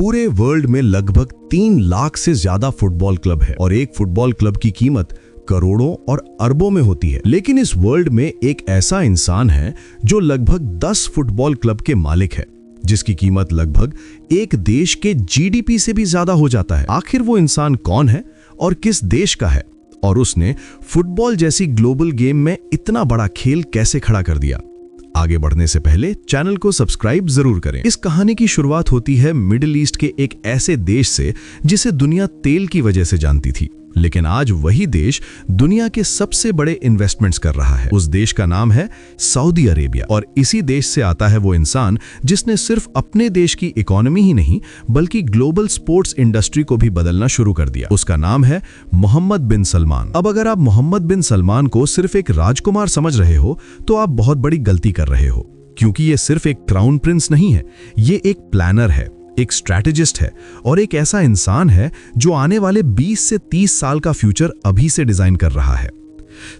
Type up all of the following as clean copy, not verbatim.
पूरे वर्ल्ड में लगभग 3 लाख से ज्यादा फुटबॉल क्लब है और एक फुटबॉल क्लब की कीमत करोड़ों और अरबों में होती है। लेकिन इस वर्ल्ड में एक ऐसा इंसान है जो लगभग 10 फुटबॉल क्लब के मालिक है, जिसकी कीमत लगभग एक देश के जीडीपी से भी ज्यादा हो जाता है। आखिर वो इंसान कौन है और किस देश का है, और उसने फुटबॉल जैसी ग्लोबल गेम में इतना बड़ा खेल कैसे खड़ा कर दिया? आगे बढ़ने से पहले चैनल को सब्सक्राइब जरूर करें। इस कहानी की शुरुआत होती है मिडिल ईस्ट के एक ऐसे देश से जिसे दुनिया तेल की वजह से जानती थी, लेकिन आज वही देश दुनिया के सबसे बड़े इन्वेस्टमेंट्स कर रहा है। उस देश का नाम है सऊदी अरेबिया, और इसी देश से आता है वो इंसान जिसने सिर्फ अपने देश की इकोनॉमी ही नहीं बल्कि ग्लोबल स्पोर्ट्स इंडस्ट्री को भी बदलना शुरू कर दिया। उसका नाम है मोहम्मद बिन सलमान। अब अगर आप मोहम्मद बिन सलमान को सिर्फ एक राजकुमार समझ रहे हो तो आप बहुत बड़ी गलती कर रहे हो, क्योंकि ये सिर्फ एक क्राउन प्रिंस नहीं है, ये एक प्लानर है, एक स्ट्रैटेजिस्ट है और एक ऐसा इंसान है जो आने वाले 20 से 30 साल का फ्यूचर अभी से डिजाइन कर रहा है।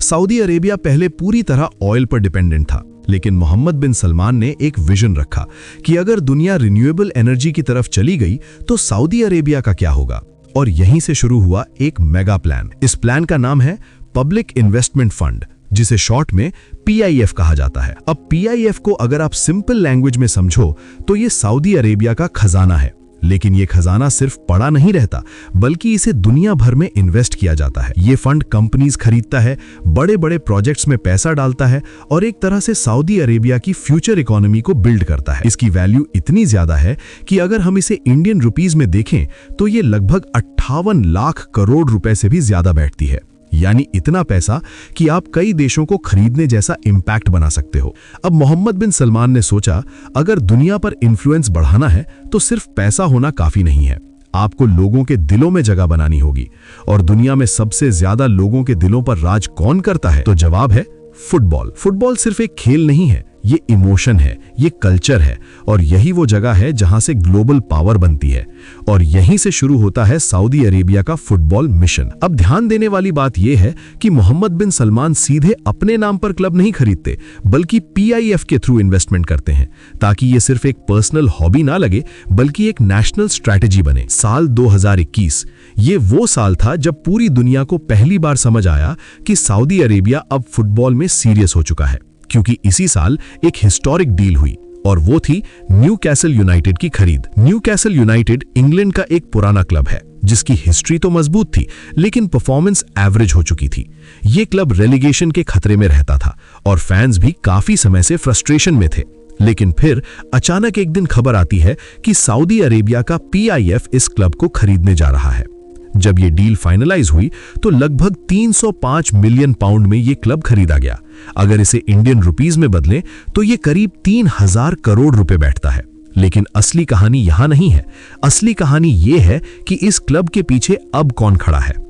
सऊदी अरेबिया पहले पूरी तरह ऑयल पर डिपेंडेंट था, लेकिन मोहम्मद बिन सलमान ने एक विजन रखा कि अगर दुनिया रिन्यूएबल एनर्जी की तरफ चली गई तो सऊदी अरेबिया का क्या होगा। और यहीं से शुरू हुआ एक मेगा प्लान। इस प्लान का नाम है पब्लिक इन्वेस्टमेंट फंड, जिसे शॉर्ट में PIF कहा जाता है। अब PIF को अगर आप सिंपल लैंग्वेज में समझो तो ये सऊदी अरेबिया का खजाना है, लेकिन ये खजाना सिर्फ पड़ा नहीं रहता बल्कि इसे दुनिया भर में इन्वेस्ट किया जाता है। ये फंड कंपनीज खरीदता है, बड़े बड़े प्रोजेक्ट्स में पैसा डालता है और एक तरह से सऊदी अरेबिया की फ्यूचर इकोनॉमी को बिल्ड करता है। इसकी वैल्यू इतनी ज्यादा है कि अगर हम इसे इंडियन रुपीज में देखें तो ये लगभग 58 लाख करोड़ रुपए से भी ज्यादा बैठती है, यानी इतना पैसा कि आप कई देशों को खरीदने जैसा इंपैक्ट बना सकते हो। अब मोहम्मद बिन सलमान ने सोचा, अगर दुनिया पर इन्फ्लुएंस बढ़ाना है तो सिर्फ पैसा होना काफी नहीं है, आपको लोगों के दिलों में जगह बनानी होगी। और दुनिया में सबसे ज्यादा लोगों के दिलों पर राज कौन करता है? तो जवाब है फुटबॉल। फुटबॉल सिर्फ एक खेल नहीं है, ये इमोशन है, ये कल्चर है, और यही वो जगह है जहां से ग्लोबल पावर बनती है। और यहीं से शुरू होता है सऊदी अरेबिया का फुटबॉल मिशन। अब ध्यान देने वाली बात यह है कि मोहम्मद बिन सलमान सीधे अपने नाम पर क्लब नहीं खरीदते, बल्कि PIF के थ्रू इन्वेस्टमेंट करते हैं, ताकि ये सिर्फ एक पर्सनल हॉबी ना लगे बल्कि एक नेशनल स्ट्रैटेजी बने। साल 2021 ये वो साल था जब पूरी दुनिया को पहली बार समझ आया कि सऊदी अरेबिया अब फुटबॉल में सीरियस हो चुका है, क्योंकि इसी साल एक हिस्टोरिक डील हुई और वो थी न्यूकैसल यूनाइटेड की खरीद। न्यूकैसल यूनाइटेड इंग्लैंड का एक पुराना क्लब है जिसकी हिस्ट्री तो मजबूत थी, लेकिन परफॉर्मेंस एवरेज हो चुकी थी। ये क्लब रेलीगेशन के खतरे में रहता था और फैंस भी काफी समय से फ्रस्ट्रेशन में थे। लेकिन फिर अचानक एक दिन खबर आती है कि सऊदी अरेबिया का PIF इस क्लब को खरीदने जा रहा है। जब ये डील फाइनलाइज हुई तो लगभग 305 मिलियन पाउंड में ये क्लब खरीदा गया। अगर इसे इंडियन रुपीस में बदलें तो ये करीब 3000 करोड़ रुपए बैठता है। लेकिन असली कहानी यहां नहीं है। असली कहानी ये है कि इस क्लब के पीछे अब कौन खड़ा है।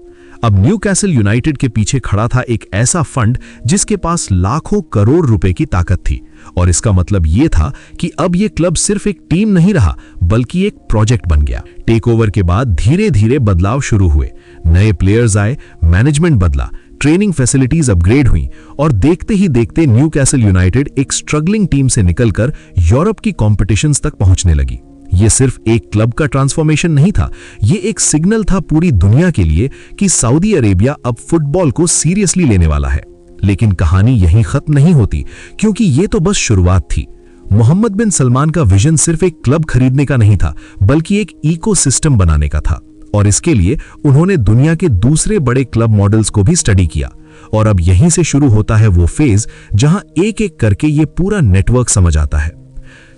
अब न्यूकैसल यूनाइटेड के पीछे खड़ा था एक ऐसा फंड जिसके पास लाखों करोड़ रुपए की ताकत थी, और इसका मतलब ये था कि अब ये क्लब सिर्फ एक टीम नहीं रहा बल्कि एक प्रोजेक्ट बन गया। टेकओवर के बाद धीरे धीरे बदलाव शुरू हुए, नए प्लेयर्स आए, मैनेजमेंट बदला, ट्रेनिंग फैसिलिटीज अपग्रेड हुई, और देखते ही देखते न्यूकैसल यूनाइटेड एक स्ट्रगलिंग टीम से निकलकर यूरोप की कॉम्पिटिशंस तक पहुंचने लगी। ये सिर्फ एक क्लब का ट्रांसफॉर्मेशन नहीं था, ये एक सिग्नल था पूरी दुनिया के लिए कि सऊदी अरेबिया अब फुटबॉल को सीरियसली लेने वाला है। लेकिन कहानी यहीं खत्म नहीं होती, क्योंकि ये तो बस शुरुआत थी। मोहम्मद बिन सलमान का विजन सिर्फ एक क्लब खरीदने का नहीं था बल्कि एक इकोसिस्टम बनाने का था, और इसके लिए उन्होंने दुनिया के दूसरे बड़े क्लब मॉडल्स को भी स्टडी किया। और अब यहीं से शुरू होता है वो फेज जहां एक एक करके ये पूरा नेटवर्क समझ आता है।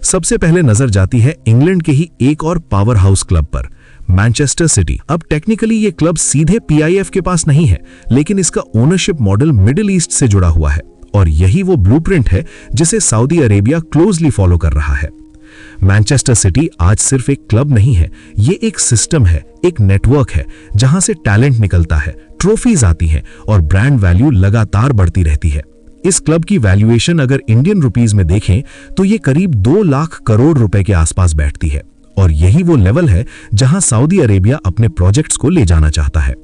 सबसे पहले नजर जाती है इंग्लैंड के ही एक और पावर हाउस क्लब पर, मैनचेस्टर सिटी। अब टेक्निकली ये क्लब सीधे PIF के पास नहीं है, लेकिन इसका ओनरशिप मॉडल मिडिल ईस्ट से जुड़ा हुआ है, और यही वो ब्लूप्रिंट है जिसे सऊदी अरेबिया क्लोजली फॉलो कर रहा है। मैनचेस्टर सिटी आज सिर्फ एक क्लब नहीं है, ये एक सिस्टम है, एक नेटवर्क है जहां से टैलेंट निकलता है, ट्रॉफीज आती हैं और ब्रांड वैल्यू लगातार बढ़ती रहती है। इस क्लब की वैल्यूएशन अगर इंडियन रुपीस में देखें तो ये करीब 2 लाख करोड़ रुपए के आसपास बैठती है, और यही वो लेवल है जहां सऊदी अरेबिया अपने प्रोजेक्ट्स को ले जाना चाहता है।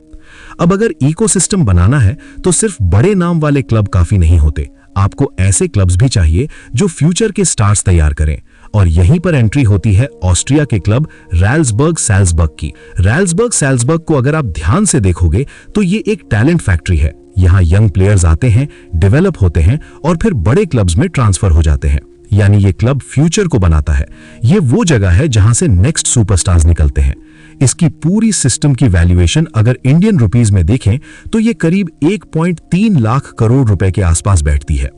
अब अगर इकोसिस्टम बनाना है तो सिर्फ बड़े नाम वाले क्लब काफी नहीं होते, आपको ऐसे क्लब्स भी चाहिए जो फ्यूचर के स्टार्स तैयार करें। और यहीं पर एंट्री होती है ऑस्ट्रिया के क्लब रैल्सबर्ग सैल्जबर्ग की। रैल्सबर्ग सैल्जबर्ग को अगर आप ध्यान से देखोगे तो ये एक टैलेंट फैक्ट्री है। यहाँ यंग प्लेयर्स आते हैं, डेवलप होते हैं और फिर बड़े क्लब्स में ट्रांसफर हो जाते हैं। यानी ये क्लब फ्यूचर को बनाता है। ये वो जगह है जहां से नेक्स्ट सुपरस्टार्स निकलते हैं। इसकी पूरी सिस्टम की वैल्यूएशन अगर इंडियन रुपीस में देखें तो ये करीब 1.3 लाख करोड़ रुपए के आसपास बैठती है।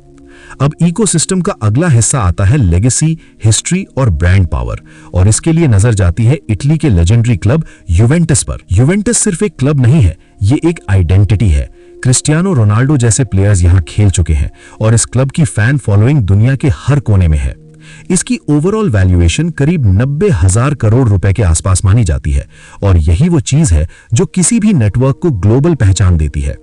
अब इकोसिस्टम का अगला हिस्सा आता है लेगेसी, हिस्ट्री और ब्रांड पावर, और इसके लिए नजर जाती है इटली के लेजेंडरी क्लब यूवेंटस पर। यूवेंटस सिर्फ एक क्लब नहीं है, ये एक आइडेंटिटी है। क्रिस्टियानो रोनाल्डो जैसे प्लेयर्स यहाँ खेल चुके हैं और इस क्लब की फैन फॉलोइंग दुनिया के हर कोने में है। इसकी ओवरऑल वैल्यूएशन करीब 90,000 करोड़ रुपए के आसपास मानी जाती है और यही वो चीज है जो किसी भी नेटवर्क को ग्लोबल पहचान देती है।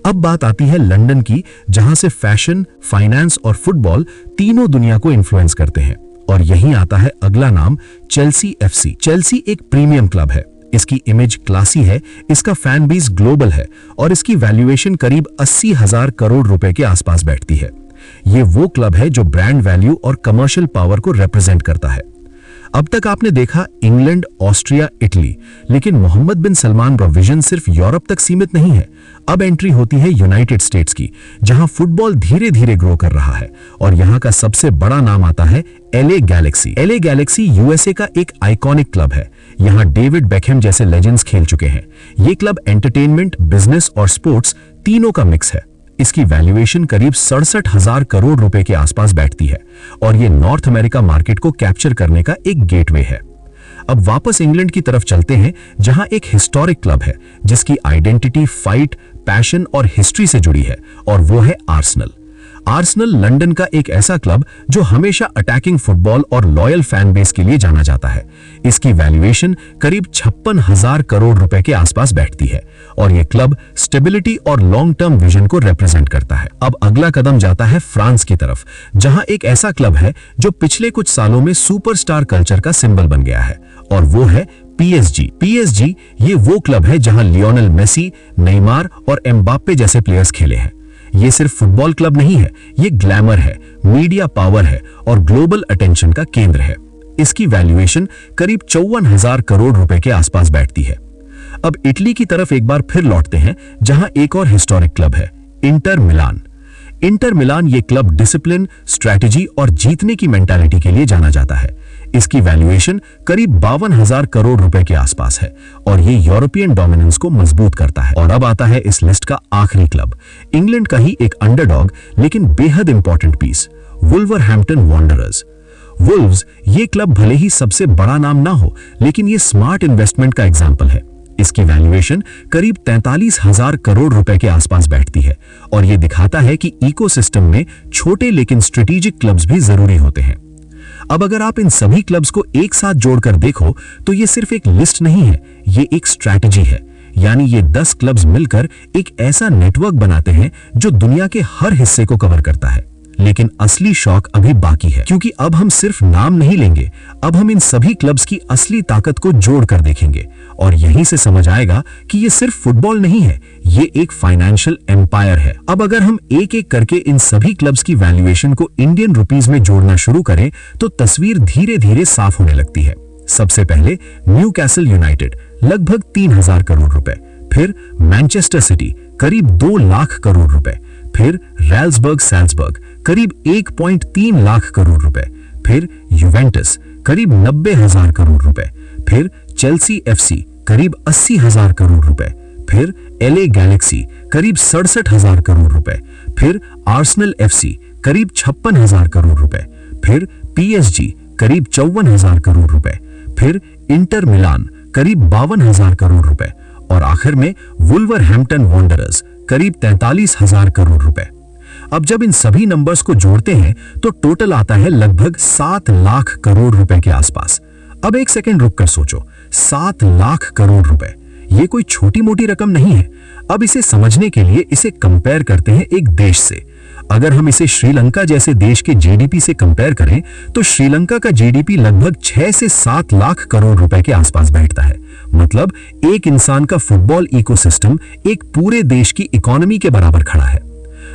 अब बात आती है लंदन की, जहां से फैशन, फाइनेंस और फुटबॉल तीनों दुनिया को इन्फ्लुएंस करते हैं। और यहीं आता है अगला नाम, चेल्सी एफसी। चेल्सी एक प्रीमियम क्लब है। इसकी इमेज क्लासी है, इसका फैन बेस ग्लोबल है और इसकी वैल्यूएशन करीब 80,000 करोड़ रुपए के आसपास बैठती है। ये वो क्लब है जो ब्रांड वैल्यू और कमर्शियल पावर को रिप्रेजेंट करता है। अब तक आपने देखा इंग्लैंड, ऑस्ट्रिया, इटली, लेकिन मोहम्मद बिन सलमान का विजन सिर्फ यूरोप तक सीमित नहीं है। अब एंट्री होती है यूनाइटेड स्टेट्स की, जहां फुटबॉल धीरे धीरे ग्रो कर रहा है और यहां का सबसे बड़ा नाम आता है LA Galaxy. LA Galaxy USA का एक आइकॉनिक क्लब है। यहां डेविड बेकहम जैसे लेजेंड्स खेल चुके हैं। ये क्लब एंटरटेनमेंट, बिजनेस और स्पोर्ट्स तीनों का मिक्स है। इसकी वैल्यूएशन करीब 67,000 करोड़ रुपए के आसपास बैठती है और ये नॉर्थ अमेरिका मार्केट को कैप्चर करने का एक गेटवे है। अब वापस इंग्लैंड की तरफ चलते हैं, जहां एक हिस्टोरिक क्लब है जिसकी आइडेंटिटी फाइट, पैशन और हिस्ट्री से जुड़ी है, और वो है आर्सेनल। आर्सेनल लंदन का एक ऐसा क्लब जो हमेशा अटैकिंग फुटबॉल और लॉयल फैन बेस के लिए जाना जाता है। इसकी वैल्यूएशन करीब 56,000 करोड़ रुपए के आसपास बैठती है और यह क्लब स्टेबिलिटी और लॉन्ग टर्म विजन को रिप्रेजेंट करता है। अब अगला कदम जाता है फ्रांस की तरफ, जहां एक ऐसा क्लब है जो पिछले कुछ सालों में सुपरस्टार कल्चर का सिंबल बन गया है, और वो है PSG। PSG ये वो क्लब है जहां लियोनेल मेसी, नेमार और एम्बाप्पे जैसे प्लेयर्स खेले हैं। ये सिर्फ फुटबॉल क्लब नहीं है, ये ग्लैमर है, मीडिया पावर है और ग्लोबल अटेंशन का केंद्र है। इसकी वैल्यूएशन करीब 54,000 करोड़ रुपए के आसपास बैठती है। अब इटली की तरफ एक बार फिर लौटते हैं, जहां एक और हिस्टोरिक क्लब है, इंटर मिलान। इंटर मिलान ये क्लब डिसिप्लिन, स्ट्रैटेजी और जीतने की मेंटालिटी के लिए जाना जाता है। इसकी वैल्यूएशन करीब 52,000 करोड़ रुपए के आसपास है और ये यूरोपियन डोमिनेंस को मजबूत करता है। और अब आता है इस लिस्ट का आखिरी क्लब, इंग्लैंड का ही एक अंडरडॉग लेकिन बेहद इंपॉर्टेंट पीस, वुल्वरहैम्पटन वांडरर्स। वुल्व्स ये क्लब भले ही सबसे बड़ा नाम ना हो, लेकिन ये स्मार्ट इन्वेस्टमेंट का एग्जाम्पल है। इसकी वैल्यूएशन करीब 43,000 करोड़ रुपए के आसपास बैठती है और यह दिखाता है कि इकोसिस्टम में छोटे लेकिन स्ट्रेटेजिक क्लब्स भी जरूरी होते हैं। अब अगर आप इन सभी क्लब्स को एक साथ जोड़कर देखो तो ये सिर्फ एक लिस्ट नहीं है, ये एक स्ट्रैटेजी है। यानी ये 10 क्लब्स मिलकर एक ऐसा नेटवर्क बनाते हैं जो दुनिया के हर हिस्से को कवर करता है। लेकिन असली शौक अभी बाकी है, क्योंकि अब हम सिर्फ नाम नहीं लेंगे, अब हम इन सभी क्लब्स की असली ताकत को जोड़कर देखेंगे और यहीं से समझ आएगा कि ये सिर्फ फुटबॉल नहीं है, ये एक फाइनेंशियल एम्पायर है। अब अगर हम एक एक करके इन सभी क्लब्स की वैल्यूएशन को इंडियन रुपीस में जोड़ना शुरू करें तो तस्वीर धीरे धीरे साफ होने लगती है। सबसे पहले न्यूकैसल यूनाइटेड लगभग 3,000 करोड़ रुपए, फिर मैनचेस्टर सिटी करीब 2 लाख करोड़ रुपए, फिर रैल्सबर्ग सैल्जबर्ग करीब 1.3 लाख करोड़ रुपए, फिर यूवेंटस करीब 90,000 करोड़ रुपए, फिर चेल्सी एफसी करीब 80,000 करोड़ रुपए, फिर LA गैलेक्सी करीब 67,000 करोड़ रुपए, फिर आर्सेनल एफसी करीब 56,000 करोड़ रुपए, फिर PSG करीब 54,000 करोड़ रुपए, फिर इंटर मिलान करीब 52,000 करोड़ रुपए और आखिर में वुल्वरहैम्पटन वांडरर्स करीब 43,000 करोड़ रुपए। अब जब इन सभी नंबर्स को जोड़ते हैं तो टोटल आता है लगभग 7 लाख करोड़ रुपए के आसपास। अब एक सेकंड रुककर सोचो, 7 लाख करोड़ रुपए, ये कोई छोटी मोटी रकम नहीं है। अब इसे समझने के लिए इसे कंपेयर करते हैं एक देश से। अगर हम इसे श्रीलंका जैसे देश के GDP से कंपेयर करें तो श्रीलंका का GDP लगभग 6 से 7 लाख करोड़ रुपए के आसपास बैठता है। मतलब एक इंसान का फुटबॉल इकोसिस्टम एक पूरे देश की इकोनॉमी के बराबर खड़ा है।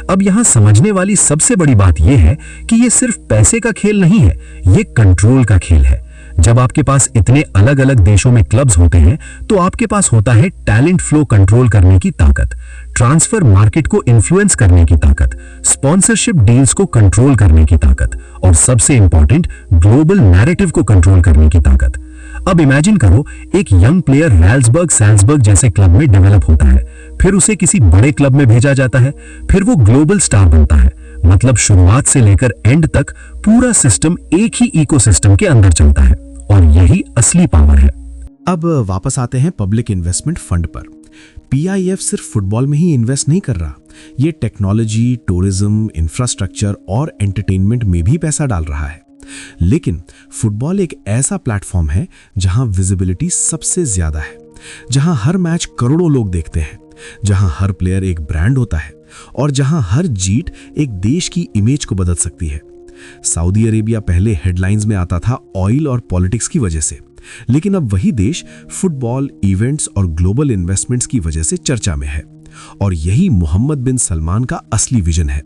अब यहाँ समझने वाली सबसे बड़ी बात यह है कि ये सिर्फ पैसे का खेल नहीं है, ये कंट्रोल का खेल है। जब आपके पास इतने अलग अलग देशों में क्लब्स होते हैं तो आपके पास होता है टैलेंट फ्लो कंट्रोल करने की ताकत, ट्रांसफर मार्केट को इन्फ्लुएंस करने की ताकत, स्पॉन्सरशिप डील्स को कंट्रोल करने की ताकत और सबसे इंपॉर्टेंट ग्लोबल नैरेटिव को कंट्रोल करने की ताकत। अब इमेजिन करो, एक यंग प्लेयर रैल्सबर्ग सैल्जबर्ग जैसे क्लब में डेवलप होता है, फिर उसे किसी बड़े क्लब में भेजा जाता है, फिर वो ग्लोबल स्टार बनता है। मतलब शुरुआत से लेकर एंड तक पूरा सिस्टम एक ही इकोसिस्टम के अंदर चलता है और यही असली पावर है। अब वापस आते हैं पब्लिक इन्वेस्टमेंट फंड पर। पीआईएफ सिर्फ फुटबॉल में ही इन्वेस्ट नहीं कर रहा, ये टेक्नोलॉजी, टूरिज्म, इंफ्रास्ट्रक्चर और एंटरटेनमेंट में भी पैसा डाल रहा है। लेकिन फुटबॉल एक ऐसा प्लेटफॉर्म है जहां विजिबिलिटी सबसे ज्यादा है, जहां हर मैच करोड़ों लोग देखते हैं, जहां हर प्लेयर एक ब्रांड होता है और जहां हर जीत एक देश की इमेज को बदल सकती है। सऊदी अरेबिया पहले हेडलाइंस में आता था ऑयल और पॉलिटिक्स की वजह से, लेकिन अब वही देश फुटबॉल, इवेंट्स और ग्लोबल इन्वेस्टमेंट्स की वजह से चर्चा में है। और यही मोहम्मद बिन सलमान का असली विजन है,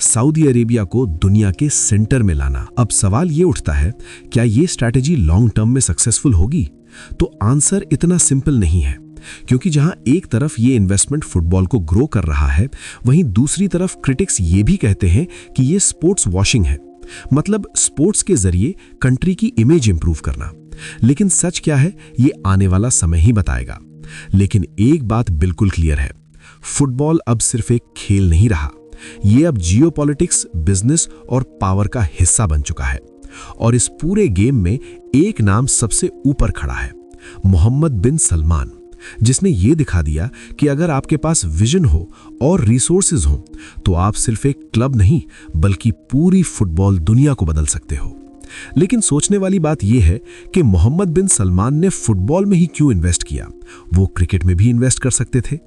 सऊदी अरेबिया को दुनिया के सेंटर में लाना। अब सवाल ये उठता है, क्या ये स्ट्रैटेजी लॉन्ग टर्म में सक्सेसफुल होगी? तो आंसर इतना सिंपल नहीं है, क्योंकि जहां एक तरफ ये इन्वेस्टमेंट फुटबॉल को ग्रो कर रहा है, वहीं दूसरी तरफ क्रिटिक्स ये भी कहते हैं कि ये स्पोर्ट्स वॉशिंग है, मतलब स्पोर्ट्स के जरिए कंट्री की इमेज इंप्रूव करना। लेकिन सच क्या है, ये आने वाला समय ही बताएगा। लेकिन एक बात बिल्कुल क्लियर है, फुटबॉल अब सिर्फ एक खेल नहीं रहा, ये अब जियोपॉलिटिक्स, बिजनेस और पावर का हिस्सा बन चुका है। और इस पूरे गेम में एक नाम सबसे ऊपर खड़ा है, मोहम्मद बिन सलमान, जिसने ये दिखा दिया कि अगर आपके पास विजन हो और रिसोर्सेज हो तो आप सिर्फ एक क्लब नहीं बल्कि पूरी फुटबॉल दुनिया को बदल सकते हो। लेकिन सोचने वाली बात यह है कि मोहम्मद बिन सलमान ने फुटबॉल में ही क्यों इन्वेस्ट किया? वो क्रिकेट में भी इन्वेस्ट कर सकते थे।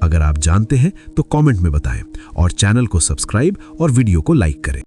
अगर आप जानते हैं तो कमेंट में बताएं और चैनल को सब्सक्राइब और वीडियो को लाइक करें।